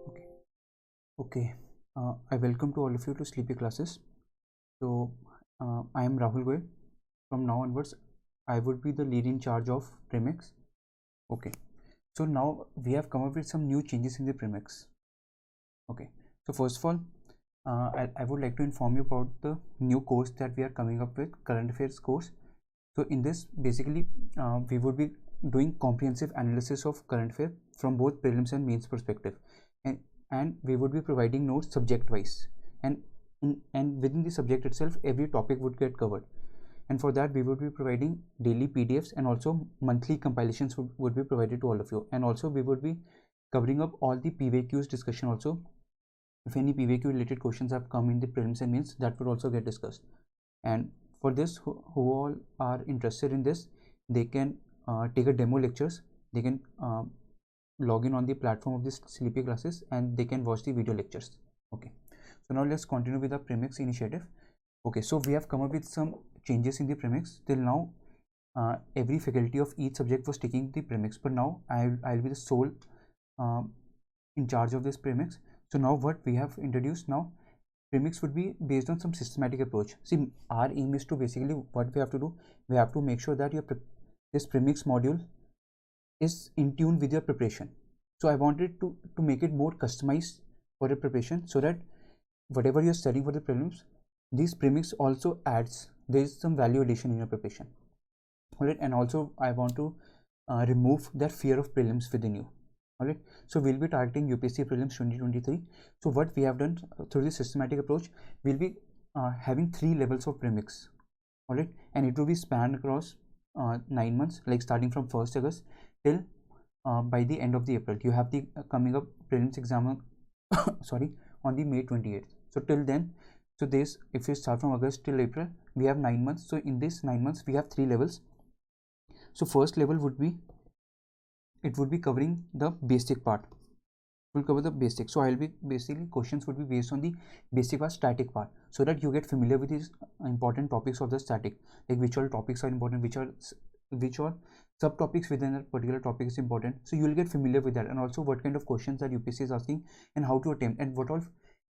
Okay. Okay. I welcome to all of you to Sleepy Classes. So, I am Rahul Goyal. From now onwards, I would be the lead in charge of Premix. Okay. So now we have come up with some new changes in the Premix. Okay. So first of all, I would like to inform you about the new course that we are coming up with, current affairs course. So in this, basically, we would be doing comprehensive analysis of current affair from both prelims and mains perspective, and we would be providing notes subject wise, and within the subject itself, every topic would get covered. And for that, we would be providing daily PDFs, and also monthly compilations would be provided to all of you. And also, we would be covering up all the PVQs discussion also. If any PVQ related questions have come in the prelims and mains, that would also get discussed. And for this, who all are interested in this, they can take a demo lectures. They can log in on the platform of this Sleepy Classes, and they can watch the video lectures. Okay, so now let's continue with the Premix initiative. Okay, so we have come up with some changes in the Premix. Till now, every faculty of each subject was taking the Premix, but now I'll be the sole in charge of this Premix. So now what we have introduced now, Premix would be based on some systematic approach. See, our aim is to basically, what we have to do, we have to make sure that this Premix module is in tune with your preparation. So I wanted to make it more customized for your preparation, so that whatever you're studying for the prelims, this Premix also adds, there is some value addition in your preparation. Alright, and also I want to remove that fear of prelims within you. Alright, so we'll be targeting UPSC prelims 2023. So what we have done through this systematic approach, we'll be having 3 levels of premix. Alright, and it will be spanned across 9 months, like starting from 1st August till by the end of the April. You have the coming up prelims exam sorry, on the May 28th. So till then, so this, if you start from August till April, we have 9 months. So in this 9 months, we have 3 levels. So first level would be, it would be covering the basic part. We'll cover the basics. So I'll be basically, questions would be based on the basic or static part, so that you get familiar with these important topics of the static, like which all topics are important, which are subtopics within a particular topic is important. So you will get familiar with that, and also what kind of questions that UPSC is asking and how to attempt, and what all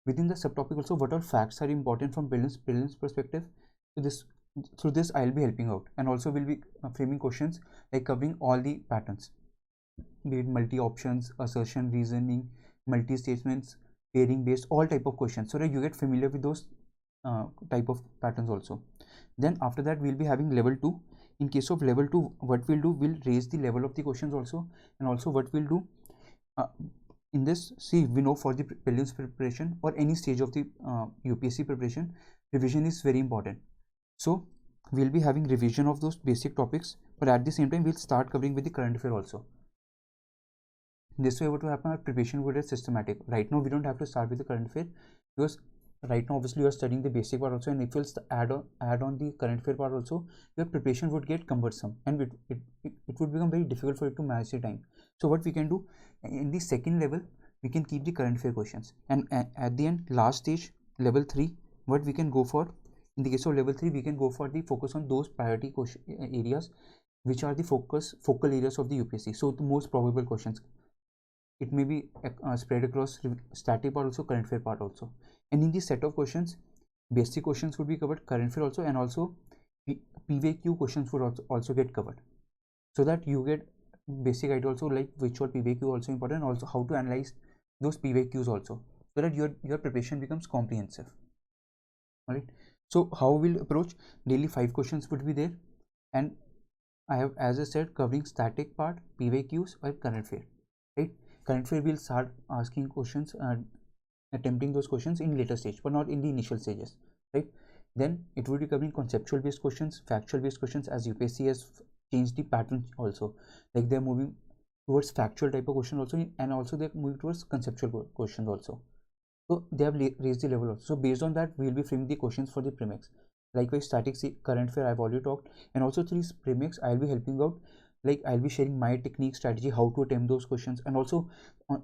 within the subtopic also, what all facts are important from prelims perspective. So this, through this I'll be helping out, and also will be framing questions like covering all the patterns, be it multi-options, assertion, reasoning, multi-statements, pairing based, all type of questions, so that you get familiar with those type of patterns also. Then after that, we'll be having level 2. In case of level 2, what we'll do, we'll raise the level of the questions also, and also what we'll do in this, see, we know for the prelims preparation or any stage of the UPSC preparation, revision is very important. So we'll be having revision of those basic topics, but at the same time, we'll start covering with the current affair also. This way, what will happen, our preparation would be systematic. Right now, we don't have to start with the current affair, because right now, obviously, you are studying the basic part also, and if you'll add on the current affair part also, your preparation would get cumbersome, and it would become very difficult for you to manage the time. So what we can do, in the second level, we can keep the current affair questions, and at the end, last stage, level 3, what we can go for, in the case of level 3, we can go for the focus on those priority areas, which are the focal areas of the UPSC. So the most probable questions, it may be spread across static part also, current affair part also. And in this set of questions, basic questions would be covered, current affair also, and also PVQ questions would also get covered, so that you get basic idea also, like which all PVQ also important, also how to analyze those PVQs also, so that your preparation becomes comprehensive. All right, so how we'll approach, daily 5 questions would be there, and I have, as I said, covering static part, PVQs or current affair, right? Current affair will start asking questions and attempting those questions in later stage, but not in the initial stages, right? Then it will be covering conceptual based questions, factual based questions, as UPSC has changed the pattern also, like they're moving towards factual type of question also, and also they're moving towards conceptual questions also. So they have raised the level also. So based on that, we'll be framing the questions for the premix. Likewise, static, current affair I've already talked, and also through premix I'll be helping out, like I'll be sharing my technique, strategy, how to attempt those questions, and also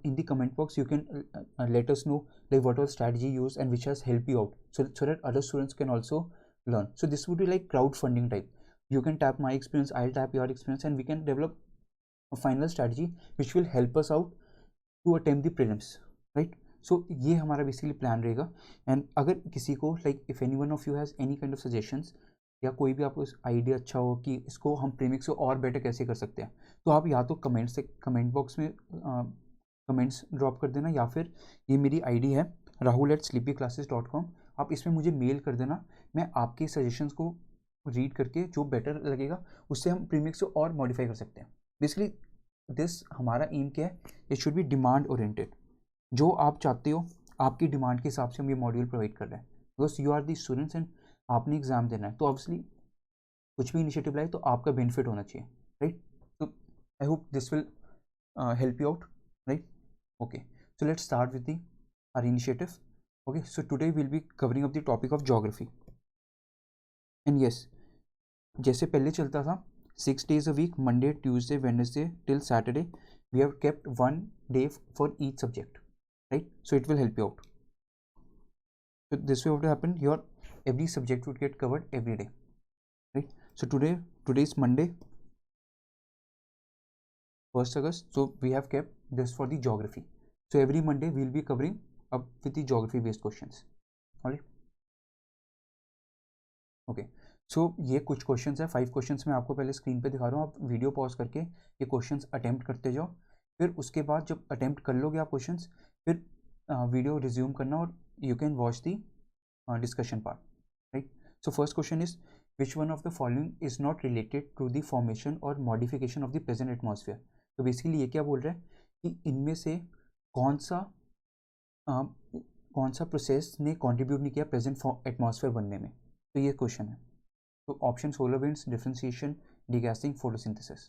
in the comment box you can let us know like what all strategy you use and which has helped you out, so that other students can also learn. So this would be like crowdfunding type. You can tap my experience, I'll tap your experience, and we can develop a final strategy which will help us out to attempt the prelims. Right. So ये हमारा basically plan रहेगा। And अगर किसी को like if any one of you has any kind of suggestions या कोई भी आपको आइडिया अच्छा हो कि इसको हम प्रीमिक्स को और बेटर कैसे कर सकते हैं, तो आप या तो कमेंट बॉक्स में कमेंट्स ड्रॉप कर देना, या फिर ये मेरी आईडी है rahul@sleepyclasses.com, आप इसमें मुझे मेल कर देना। मैं आपके सजेशंस को रीड करके जो बेटर लगेगा उससे हम प्रीमिक्स को और मॉडिफाई कर सकते हैं। बेसिकली दिस हमारा एम क्या है, it should be demand oriented. जो आप चाहते हो आपकी डिमांड के हिसाब से हम ये मॉड्यूल प्रोवाइड कर रहे हैं, because you are the students and आपने एग्जाम देना है, तो ऑब्वियसली कुछ भी इनिशिएटिव लाए तो आपका बेनिफिट होना चाहिए, राइट। तो I hope this will help you out, right? Okay, so let's start with our initiative. Okay, so today we'll be covering up the topic of geography. And yes, जैसे पहले चलता था 6 days a week, Monday, Tuesday, Wednesday till Saturday, we have kept 1 day for each subject, right? So it will help you out. So this way what will happen, your every subject would get covered every day, right? So today is Monday, 1st August, so we have kept this for the geography. So every Monday we'll be covering up with the geography based questions. Alright, okay, so ये कुछ questions है, 5 questions मैं आपको पहले screen पे दिखा रहा हूँ, आप वीडियो पॉज करके ये क्वेश्चंस अटेम्प्ट करते जाओ। फिर उसके बाद जब अटेम्प्ट कर लोगे आप क्वेश्चंस, फिर वीडियो रिज्यूम करना और you can watch the discussion part, right? So first question is, which one of the following is not related to the formation or modification of the present atmosphere? तो basically ये क्या बोल रहा है कि इनमें से कौन सा प्रोसेस ने कंट्रीब्यूट नहीं किया प्रेजेंट एटमॉस्फेयर बनने में, तो ये क्वेश्चन है। तो option solar winds, differentiation, degassing, photosynthesis.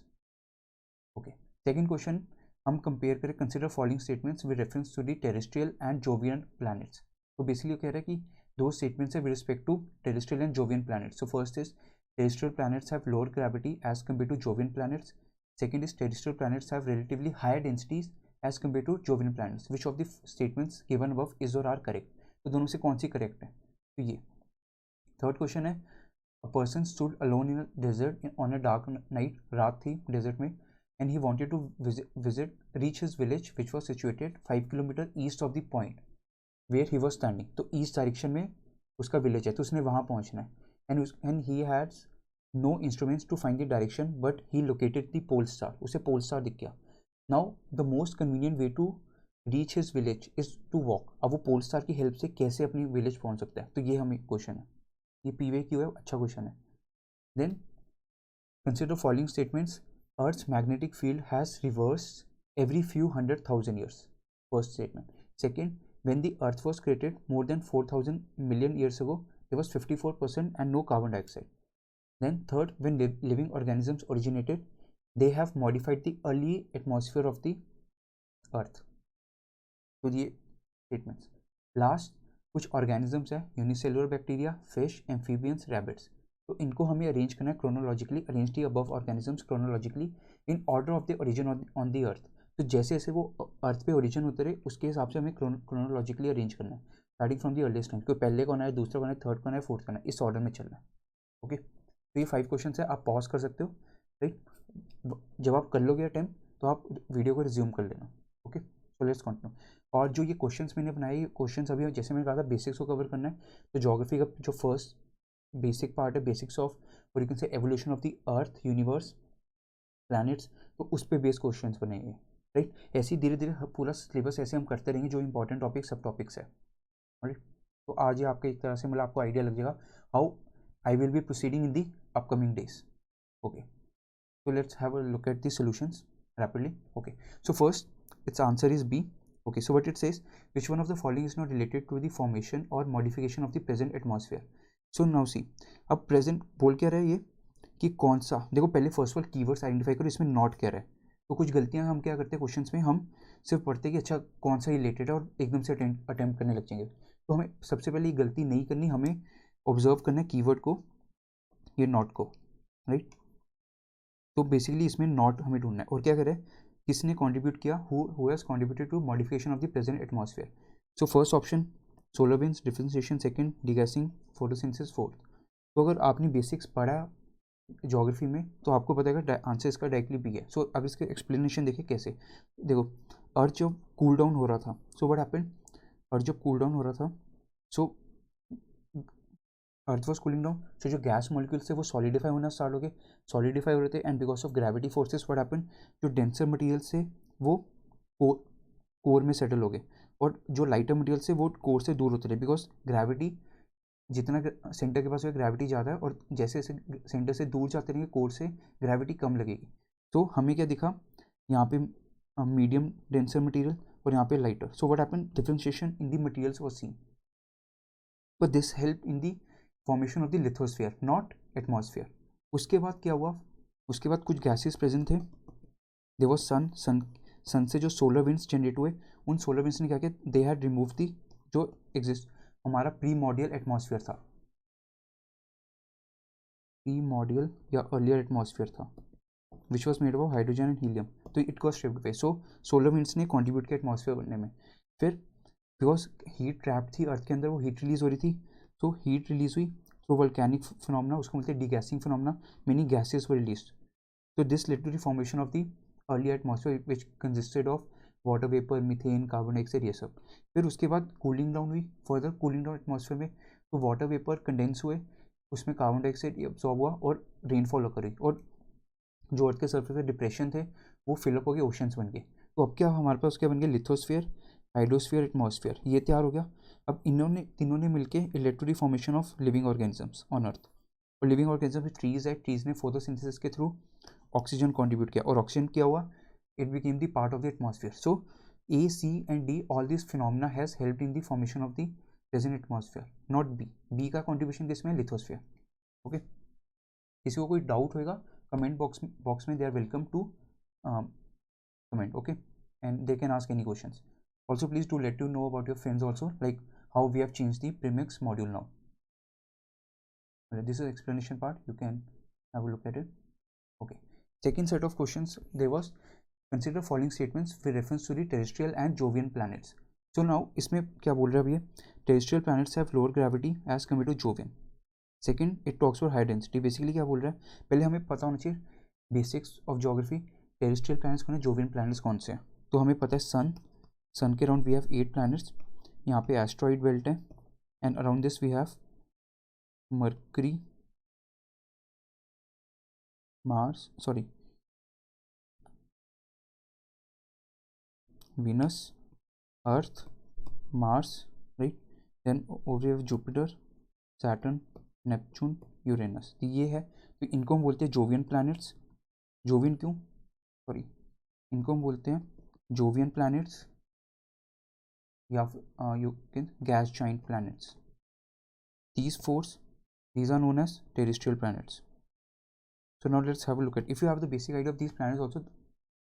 Okay, second question हम कंपेयर करें, consider following statements with reference to the terrestrial and Jovian planets. तो बेसिकली कह रहा है कि दो स्टेटमेंट्स है with respect to terrestrial and Jovian planets. So first is terrestrial planets have lower gravity as compared to Jovian planets. Second is terrestrial planets have relatively higher densities as compared to Jovian planets. Which of the statements given above is or are correct? तो दोनों से कौन C correct है, तो ये। Third question है, a person stood alone in a desert on a dark night, रात थी डेजर्ट में, and he wanted to reach his village which was situated 5 kilometer east of the point where he was standing. तो east direction में उसका village है, तो उसने वहाँ पहुँचना है। And he has no instruments to find the direction, but he located the pole star. उसे pole star दिख गया। Now the most convenient way to reach his village is to walk. अब वो pole star की help से कैसे अपनी village पहुंच सकता है, तो ये हमें क्वेश्चन है, ये PVQ है, अच्छा क्वेश्चन है। Then consider following statements. Earth's magnetic field has reversed every few 100,000 years. First statement. Second, when the Earth was created more than 4,000 million years ago, there was 54% and no carbon dioxide. Then third, when living organisms originated, they have modified the early atmosphere of the earth. तो ये statements. Last, कुछ organisms है, unicellular bacteria, fish, amphibians, rabbits. तो इनको हमें arrange करना है chronologically, arrange the above organisms chronologically in order of the origin on the earth. तो जैसे जैसे वो अर्थ पे ओरिजिन होते रहे उसके हिसाब से हमें क्रोनोलॉजिकली अरेंज करना है, starting from the earliest time, कोई पहले कौन है, दूसरा कौन है, थर्ड कौन है, फोर्थ कौन है, इस ऑर्डर में चलना है। ओके, तो ये 5 क्वेश्चन है, आप पॉज कर सकते हो, राइट। जब आप कर लोगे अटेम्प्ट तो आप वीडियो को रिज्यूम कर लेना। Okay, so let's continue. और जो ये क्वेश्चंस मैंने बनाए, ये क्वेश्चंस अभी जैसे मैंने कहा था बेसिक्स को कवर करना है, तो ज्योग्राफी का जो फर्स्ट बेसिक पार्ट है, बेसिक्स ऑफ और you can say evolution of the earth, universe, planets, तो उस पर बेस्ड क्वेश्चंस बनेंगे, राइट। ऐसे ही धीरे धीरे पूरा सिलेबस ऐसे हम करते रहेंगे, जो इंपॉर्टेंट टॉपिक सब टॉपिक्स है, राइट। तो आज ये आपके एक तरह से मतलब आपको आइडिया लग जाएगा how I will be proceeding in the upcoming days. Okay, so let's have a look at the solutions rapidly. Okay, so first its answer is B. Okay, so what it says, which one of the following is not related to the formation or modification of the present atmosphere? So now see, अब present बोल क्या रहा है ये कि कौन सा, देखो पहले first of all keywords identify करो, इसमें नॉट क्या रहा है। तो कुछ गलतियां हम क्या करते हैं क्वेश्चंस में, हम सिर्फ पढ़ते हैं कि अच्छा कौन सा रिलेटेड है और एकदम से अटेम्प्ट करने लग जाएंगे। तो हमें सबसे पहले ये गलती नहीं करनी, हमें ऑब्जर्व करना है कीवर्ड को, ये नॉट को, राइट। तो बेसिकली इसमें नॉट हमें ढूंढना है, और क्या करें, किसने कंट्रीब्यूट किया, who has contributed to modification of the present atmosphere. So first option solar winds, differentiation second, degassing, photosynthesis fourth. तो अगर आपने बेसिक्स पढ़ा ज्योग्राफी में तो आपको पता है आंसर इसका डायरेक्टली बी है। सो अब इसके एक्सप्लेनेशन देखिए कैसे, देखो अर्थ जब कूल डाउन हो रहा था, सो व्हाट हैपेंड, अर्थ जब कूल डाउन हो रहा था, सो अर्थ वॉज कूलिंग डाउन, सो जो गैस मॉलिक्यूल्स थे वो सॉलिडिफाई होना स्टार्ट हो गए, सॉलिडिफाई हो रहे थे, and because of gravity forces what happened, जो डेंसर मटेरियल्स थे वो कोर में सेटल हो गए, और जो लाइटर मटेरियल से वो कोर से दूर होते रहे, बिकॉज ग्रेविटी जितना सेंटर के पास ग्रेविटी ज़्यादा है, और जैसे जैसे सेंटर से दूर जाते रहेंगे कोर से ग्रेविटी कम लगेगी। तो हमें क्या दिखा यहाँ पे, मीडियम डेंसर मटेरियल और यहाँ पे lighter, so what happened, differentiation in the materials was scene, but this help in the formation of the lithosphere, not atmosphere. उसके बाद क्या हुआ, उसके बाद कुछ गैसेस प्रेजेंट थे, देयर वाज सन से जो सोलर विंड्स जनरेट हुए, उन सोलर विंड्स ने क्या किया, दे हैड रिमूव दी जो एग्जिस्ट हमारा प्रीमॉर्डियल एटमॉस्फेयर था, प्रीमॉर्डियल या अर्लियर एटमॉस्फेयर था, which was made of hydrogen and helium, तो it got stripped away, so solar winds ने कॉन्ट्रीब्यूट किया एटमॉस्फेयर बनने में। फिर बिकॉज हीट ट्रैप थी अर्थ के अंदर, वो हीट रिलीज हो रही थी, तो हीट रिलीज हुई थ्रू वोल्केनिक फिनोमेना, उसको बोलते हैं degassing phenomena, many gases were release, तो this led to the formation of the early atmosphere which consisted of water vapour, methane, carbon dioxide, ये सब। फिर उसके बाद कूलिंग डाउन हुई, फर्दर कूलिंग डाउन एटमॉस्फेयर में, तो वाटर वेपर कंडेंस हुए, उसमें कार्बन डाइऑक्साइड एब्जॉर्ब हुआ और रेनफॉल ओकर हुई, और जो अर्थ के सर्फेस पे डिप्रेशन थे वो फिलअप हो गए, ओशंस बन गए। तो अब क्या हमारे पास क्या बन गया, लिथोस्फीयर, हाइड्रोस्फीयर, एटमॉस्फेयर, ये तैयार हो गया। अब इन्होंने तीनों ने मिलकर led to the formation of living organisms on earth, और लिविंग ऑर्गेनिज्म ट्रीज है, ट्रीज ने फोटोसिंथेसिस के थ्रू ऑक्सीजन कॉन्ट्रीब्यूट किया, और ऑक्सीजन क्या हुआ, it became the part of the atmosphere. So A, C and D, all this phenomena has helped in the formation of the present atmosphere, not B. B का contribution किसमें, lithosphere. Okay, किसी को कोई doubt होगा comment box में, दे are welcome to comment, okay, and they can ask any questions. Also please do let you know about your friends also, like how we have changed the premix module now. This is explanation part, you can have a look at it. Okay, second set of questions, there was consider following statements with reference to the terrestrial and Jovian planets. So now इसमें क्या बोल रहा है अभी, terrestrial planets have lower gravity as compared to Jovian. Second, it talks about high density. Basically क्या बोल रहा है, पहले हमें पता होना चाहिए basics of geography, terrestrial planets कौन है, जोवियन प्लैनेट्स कौन से हैं। तो हमें पता है सन के अराउंड वी हैव 8 प्लैनेट्स, यहाँ पे एस्ट्रॉइड बेल्ट है, and around this we have Mercury, Mars, sorry Venus, Earth, Mars, right, then over we have Jupiter, Saturn, Neptune, Uranus, तो ये है। तो इनको हम बोलते हैं जोवियन प्लैनेट्स। जोवियन क्यों, सॉरी, इनको हम बोलते हैं जोवियन प्लैनेट्स या you can gas giant planets. These fours, these are known as terrestrial planets. So now let's have a look at, if you have the basic idea of these planets also,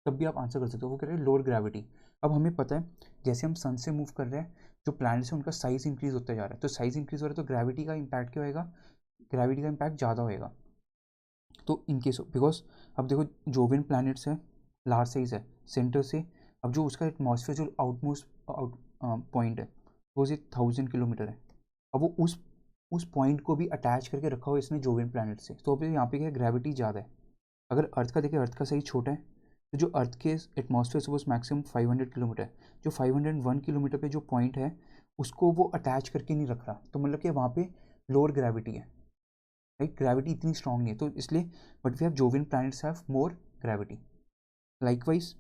तब भी आप answer कर सकते हो। वो कह रहे हैं लोअर ग्रेविटी। अब हमें पता है जैसे हम सन से मूव कर रहे हैं, जो प्लैनेट्स हैं उनका साइज इंक्रीज होता जा रहा है, तो साइज इंक्रीज हो रहा है तो ग्रेविटी का इम्पैक्ट क्या होएगा, ग्रेविटी का इम्पैक्ट ज़्यादा होएगा। तो इन केस बिकॉज अब देखो जोवियन प्लैनेट्स है, लार्ज साइज है सेंटर से, अब जो उसका एटमॉस्फेयर जो आउटमोस्ट पॉइंट है वो 1000 किलोमीटर है, अब वो उस पॉइंट को भी अटैच करके रखा हुआ इसने जोवियन प्लैनेट से। तो अभी यहाँ पे क्या ग्रेविटी ज़्यादा है। अगर अर्थ का देखें, अर्थ का साइज छोटा है, तो जो अर्थ के एटमॉस्फेयर से वो मैक्सिमम 500 किलोमीटर है, जो 501 किलोमीटर पे जो पॉइंट है उसको वो अटैच करके नहीं रख रहा, तो मतलब कि वहाँ पे लोअर ग्रेविटी है, राइट, ग्रेविटी इतनी स्ट्रॉन्ग नहीं है, तो इसलिए but we have Jovian planets have more gravity. Likewise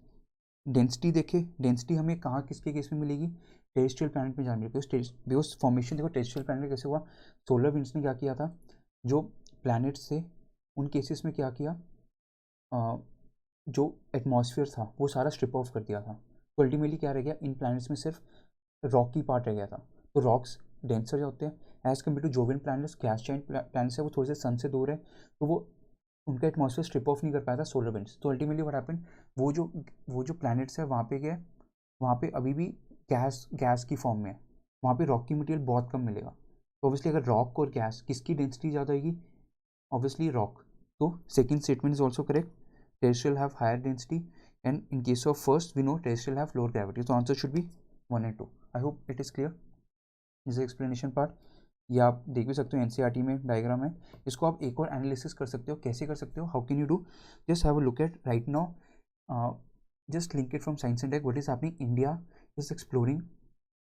density देखे, डेंसिटी हमें कहाँ किसके केस में मिलेगी, टेरेस्ट्रियल प्लैनेट में जाने मिलेगी, बिकॉज फॉर्मेशन देखो टेरेस्ट्रियल प्लैनेट कैसे हुआ, सोलर विंड्स ने क्या किया था, जो प्लैनेट्स थे उन केसेस में क्या किया, जो एटमॉस्फेयर था वो सारा स्ट्रिप ऑफ कर दिया था, तो अल्टीमेटली क्या रह गया, इन प्लैनेट्स में सिर्फ रॉकी पार्ट रह गया था। तो रॉक्स डेंसर होते हैं as compared to Jovian planets, gas giant planets है वो थोड़े से सन से दूर है, तो वो उनका एटमॉस्फेयर स्ट्रिप ऑफ नहीं कर पाया था सोलर विंड्स। तो अल्टीमेटली व्हाट हैपेंड, वो जो प्लैनेट्स है वहाँ पे गए, वहाँ पे अभी भी गैस की फॉर्म में है, वहाँ पे रॉक की मटेरियल बहुत कम मिलेगा। तो ऑब्वियसली अगर रॉक और गैस किसकी डेंसिटी ज़्यादा होगी, ऑब्वियसली रॉक। तो second statement is also correct, terrestrial have higher density, and in case of first we know terrestrial have lower gravity, so answer should be 1 and 2. I hope it is clear. This is explanation part, या आप देख भी सकते हो NCERT में diagram है, इसको आप एक और एनालिसिस कर सकते हो। कैसे कर सकते हो, how can you do, just have a look eight right now, just link it from science and tech. What is happening? India is exploring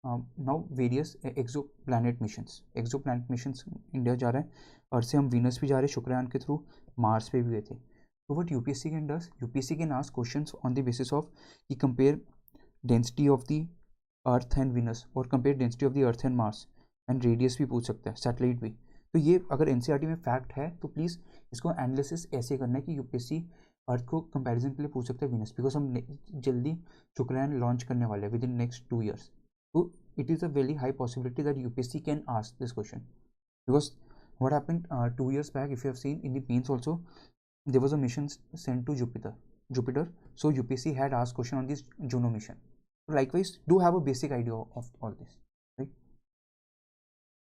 now various exoplanet missions. Exoplanet missions India जा रहा है, और से हम Venus भी जा रहे हैं शुक्रयान के थ्रू, मार्स पे भी गए थे. तो what UPSC can does, UPSC can ask questions on the basis of कि compare density of the earth and Venus और compare density of the earth and Mars, and radius भी पूछ सकता है, सैटेलाइट भी. तो ये अगर एनसीईआरटी में फैक्ट है तो प्लीज़ इसको एनालिसिस ऐसे करना है कि यूपीएससी अर्थ को कंपैरिजन के लिए पूछ सकते हैं वीनस, बिकॉज हम जल्दी शुक्रयान लॉन्च करने वाले हैं विद इन नेक्स्ट 2 years. तो it is a very high possibility that UPSC can ask this question, because what happened 2 years back, if you have seen in the mains also, there was a mission sent to Jupiter. So UPSC had asked question on this Juno mission. Likewise, do have a basic idea of all this, right?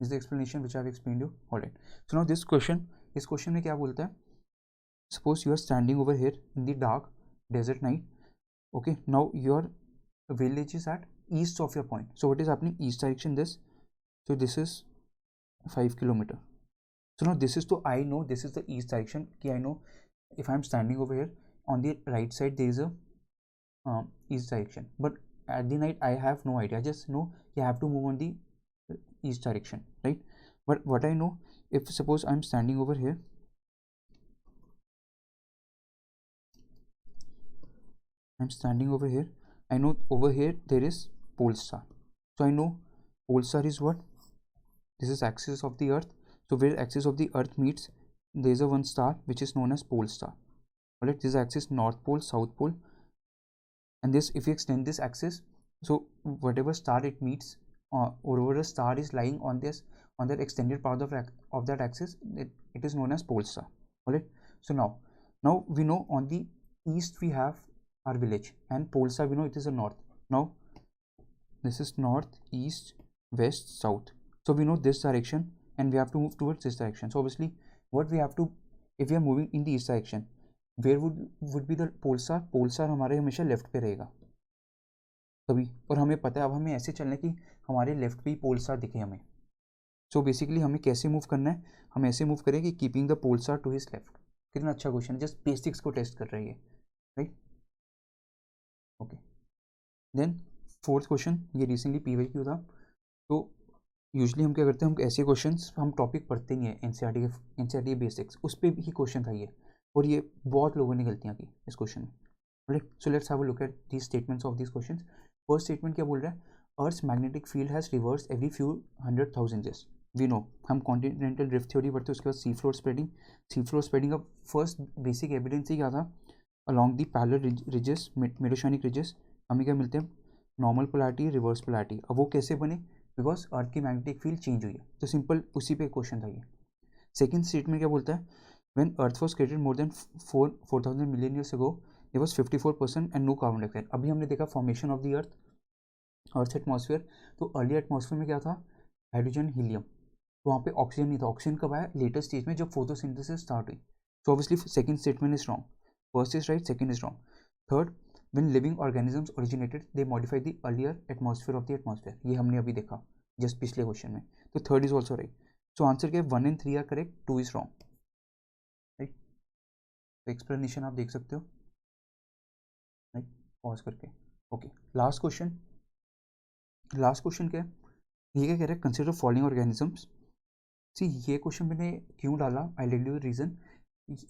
This is the explanation which I have explained you. All right. So now this question, इस question में क्या बोलता है? Suppose you are standing over here in the dark desert night. Okay. Now your village is at east of your point. So what is happening? East direction this. So this is 5 kilometer. So now this is, so I know this is the east direction. Okay, I know if I am standing over here on the right side there is a east direction, but at the night I have no idea. I just know you have to move on the east direction, right? But what I know, if suppose I'm standing over here, I know over here there is pole star. So I know pole star is what? This is axis of the earth. So where axis of the earth meets, there is a one star which is known as pole star. Alright, this axis north pole, south pole, and this, if you extend this axis, so whatever star it meets, or whatever star is lying on this, on that extended part of that axis, it is known as pole star. Alright, so now we know on the east we have our village, and pole star we know it is a north. Now this is north, east, west, south. So we know this direction and we have to move towards this direction. So obviously what we have to, if we are moving in the east direction, where would be the pole star? Pole star हमारे हमेशा left पे रहेगा कभी, और हमें पता है अब हमें ऐसे चलना है कि हमारे लेफ्ट पे ही पोल स्टार दिखे हमें. सो बेसिकली हमें कैसे मूव करना है, हम ऐसे मूव करें कि keeping the pole star to his left. कितना अच्छा क्वेश्चन है, जस्ट बेसिक्स को टेस्ट कर रही है, right? Okay, then fourth question, ये रिसेंटली PYQ था. तो यूजली हम क्या करते हैं, हम ऐसे क्वेश्चंस, हम टॉपिक पढ़ते नहीं है एनसीईआरटी बेसिक्स, उस पर भी क्वेश्चन था ये, और ये बहुत लोगों ने गलतियाँ की इस क्वेश्चन में. Right, so let's have a look at these statements of these questions. First statement क्या बोल रहा है? Earth magnetic field has reverse every few 100,000 years. We know, हम कॉन्टिनेंटल ड्रिफ्ट थ्योरी पढ़ते हैं, उसके बाद सी फ्लोर स्प्रेडिंग का फर्स्ट बेसिक एविडेंस ही क्या था? Along the parallel ridges, mid oceanic ridges, हमें क्या मिलते हैं? Normal polarity, reverse polarity. अब वो कैसे बने? बिकॉज अर्थ की मैग्नेटिक फील्ड चेंज हुई है. तो सिंपल उसी पे क्वेश्चन था ये. सेकेंड स्टेटमेंट क्या बोलता है? When earth was created more than 4,000 million years ago, it was 54% and no carbon dioxide. अभी हमने देखा formation of the earth atmosphere. तो अर्ली एटमॉस्फेयर में क्या था? Hydrogen, helium. तो वहाँ पे ऑक्सीजन नहीं था. ऑक्सीजन कब आया? लेटर स्टेज में, जब फोटोसिंथेसिस स्टार्ट हुई. So obviously second statement is wrong. First is right, second is wrong. Third, when living organisms originated they modified the earlier atmosphere of the atmosphere. ये हमने अभी देखा जस्ट पिछले क्वेश्चन में. तो third is also right. So answer क्या है? 1 and 3 are correct, 2 is wrong. Right, तो एक्सप्लेनेशन आप देख सकते हो, राइट, पॉज करके. ओके, लास्ट क्वेश्चन क्या है? ये क्या कह रहा है? Consider following organisms. सी, ये क्वेश्चन मैंने क्यों डाला, I tell you the reason.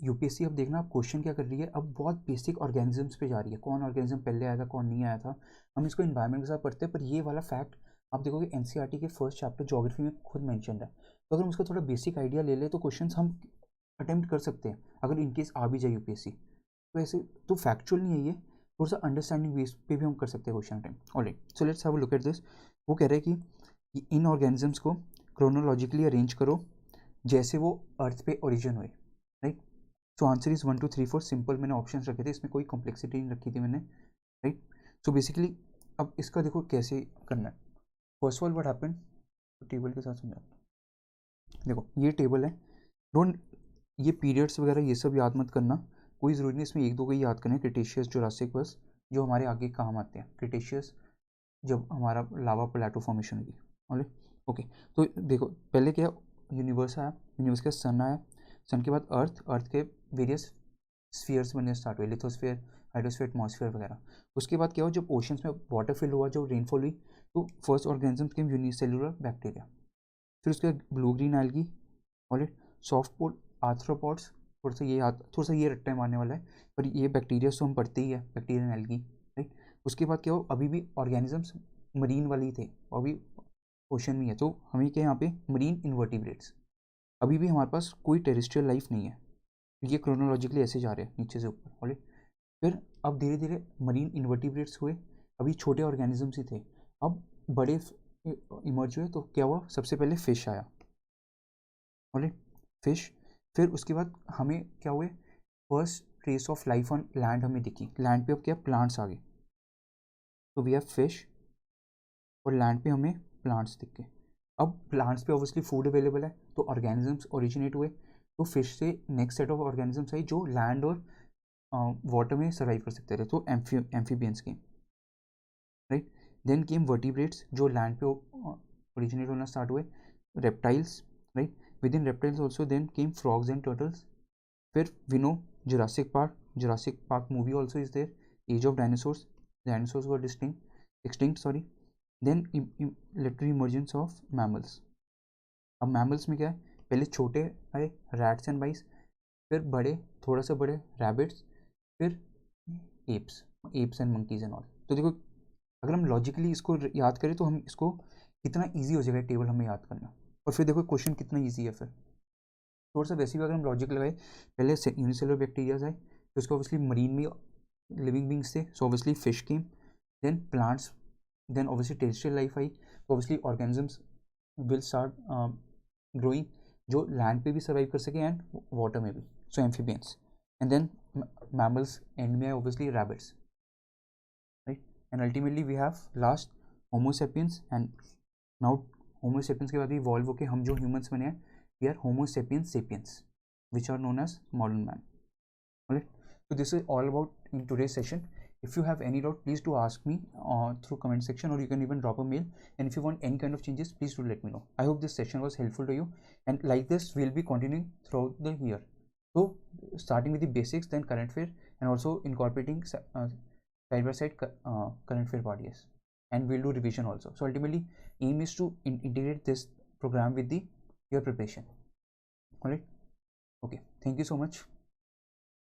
UPSC अब देखना आप क्वेश्चन क्या कर रही है, अब बहुत बेसिक ऑर्गेनिजम्स पे जा रही है. कौन ऑर्गेनिज्म पहले आया था, कौन नहीं आया था, हम इसको इन्वायरमेंट के साथ पढ़ते हैं. पर ये वाला फैक्ट आप देखोगे एनसीईआरटी के फर्स्ट चैप्टर ज्योग्राफी में खुद मेंशन है. तो अगर हम उसका थोड़ा बेसिक आइडिया ले ले तो क्वेश्चंस हम अटेम्प्ट कर सकते हैं, अगर इनकेस आ भी जाए यूपीएससी. तो ऐसे तो फैक्चुअल नहीं है ये, थोड़ा सा अंडरस्टैंडिंग बेस पे भी हम कर सकते हैं question attempt. Alright, so let's have a look at this. वो कह रहे हैं कि इन ऑर्गेनिजम्स को क्रोनोलॉजिकली अरेंज करो जैसे वो अर्थ पे ओरिजिन हुए. Right, so answer is 1 2 3 4. Simple मैंने ऑप्शन रखे थे, इसमें कोई कॉम्प्लेक्सिटी नहीं रखी थी मैंने. राइट, सो बेसिकली अब इसका देखो कैसे करना है. First of all what happened, table के साथ समझा. देखो ये टेबल है, डोंट ये पीरियड्स वगैरह ये सब याद मत करना, कोई ज़रूरी नहीं. इसमें एक दो को ही याद करना. क्रिटेशियस, जुरासिक, बस जो हमारे आगे काम आते हैं. क्रिटेशियस जब हमारा लावा प्लेटो फॉर्मेशन हुई. Alright, okay. तो देखो पहले क्या, यूनिवर्स आया, यूनिवर्स के सन आया, सन के बाद अर्थ के वेरियस स्फीयर्स बनने स्टार्ट हुए. लिथोस्फीयर, हाइड्रोस्फीयर, एटमॉस्फेयर वगैरह। उसके बाद क्या हुआ, जब ओशंस में वाटर फिल हुआ, जो रेनफॉल हुई, तो फर्स्ट ऑर्गेनिज्म केम यूनिसेलुलर बैक्टीरिया, फिर उसके बाद ब्लू ग्रीन एल्गी और सॉफ्ट पोल आर्थ्रोपॉड्स। थोड़ा सा ये रट्टा मारने वाला है, पर ये बैक्टीरिया तो हम पढ़ते ही है, बैक्टीरिया एल्गी, राइट। उसके बाद क्या हो, अभी भी ऑर्गेनिजम्स मरीन वाले ही थे, अभी ओशन में है, तो हमें क्या यहाँ पे मरीन इन्वर्टिब्रेट्स, अभी भी हमारे पास कोई टेरेस्ट्रियल लाइफ नहीं है। ये क्रोनोलॉजिकली ऐसे जा रहे हैं नीचे से ऊपर, और फिर अब धीरे धीरे मरीन इन्वर्टिब्रेट्स हुए, अभी छोटे ऑर्गेनिजम्स ही थे, अब बड़े इमर्ज हुए। तो क्या हुआ, सबसे पहले फिश आया, और फिश, फिर उसके बाद हमें क्या हुए, first trace of life on land हमें दिखी, लैंड पे अब क्या प्लांट्स आ गए, तो वी हैव फिश, और लैंड पे हमें प्लांट्स दिख गए। अब प्लांट्स पे ऑब्वियसली फूड अवेलेबल है, तो ऑर्गेनिजम्स ओरिजिनेट हुए, तो फिश से नेक्स्ट सेट ऑफ ऑर्गेनिजम्स आई जो लैंड और वाटर में सर्वाइव कर सकते थे, तो एम्फीबियंस के, राइट। देन केम वर्टिब्रेट्स जो लैंड पे ओरिजिनेट होना स्टार्ट हुए, reptiles, right. With in reptiles also then came frogs and turtles. फिर we know Jurassic Park movie also is there, age of dinosaurs were extinct, sorry. Then later emergence of mammals. अब mammals में क्या है, पहले छोटे आए rats and माइस, फिर बड़े, थोड़ा सा बड़े रैबिट्स, फिर apps and monkeys and all. तो देखो, अगर हम लॉजिकली इसको याद करें तो हम इसको कितना ईजी हो जाएगा टेबल हमें याद करना, और फिर देखो क्वेश्चन कितना ईजी है। फिर थोड़ा सा वैसे भी अगर हम लॉजिक लगाए, पहले यूनिसेलुलर बैक्टीरियाज आए, तो उसको ऑब्वियसली मरीन में लिविंग बींग्स थे, so obviously fish came, then plants, then obviously terrestrial life आई, तो obviously organisms will start growing जो लैंड पे भी सर्वाइव कर सके एंड वाटर में भी, so amphibians, and then mammals, and में obviously rabbits, right. And ultimately we have last Homo sapiens, and now Homo sapiens के बाद भी इवॉल्व होके हम जो ह्यूमंस बने हैं, we are Homo sapiens sapiens, which are known as modern man. Alright, so this is all about in today's session. If you have any doubt, please do ask me through comment section, or you can even drop a mail, and if you want any kind of changes, please do let me know. I hope this session was helpful to you, and like this we'll be continuing throughout the year, so starting with the basics, then current affair, and also incorporating side by side current affair part, yes, and we'll do revision also. So ultimately aim is to integrate this program with the your preparation. All right, okay, thank you so much.